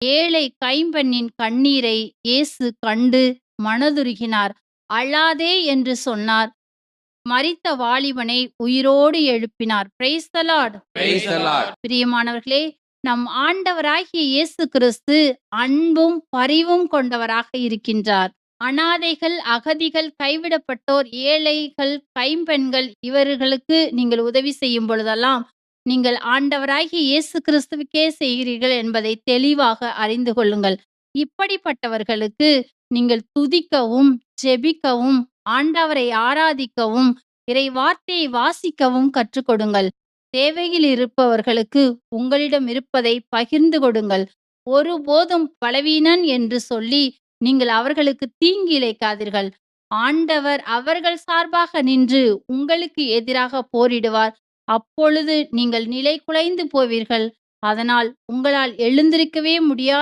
ஏழை கைம்பெண்ணின் கண்ணீரை இயேசு கண்டு மனதுருகினார். அழாதே என்று சொன்னார். மரித்த வாலிபனை உயிரோடு எழுப்பினார். Praise the Lord. Praise the Lord. பிரியமானவர்களே, நம் ஆண்டவராகிய இயேசு கிறிஸ்து அன்பும் பரிவும் கொண்டவராக இருக்கின்றார். அனாதைகள், அகதிகள், கைவிடப்பட்டோர், ஏழைகள், கைம்பெண்கள் இவர்களுக்கு நீங்கள் உதவி செய்யும் பொழுதெல்லாம் நீங்கள் ஆண்டவராகிய இயேசு கிறிஸ்துவுக்கே செய்கிறீர்கள் என்பதை தெளிவாக அறிந்து கொள்ளுங்கள். இப்படிப்பட்டவர்களுக்கு நீங்கள் துதிக்கவும், ஜெபிக்கவும், ஆண்டவரை ஆராதிக்கவும், இறை வார்த்தையை வாசிக்கவும் கற்றுக் கொடுங்கள். தேவையில் இருப்பவர்களுக்கு உங்களிடம் இருப்பதை பகிர்ந்து கொடுங்கள். ஒருபோதும் பலவீனன் என்று சொல்லி நீங்கள் அவர்களுக்கு தீங்கு இழைக்காதீர்கள். ஆண்டவர் அவர்கள் சார்பாக நின்று உங்களுக்கு எதிராக போரிடுவார். அப்பொழுது நீங்கள் நிலை குலைந்து போவீர்கள். அதனால் உங்களால் எழுந்திருக்கவே முடியாது.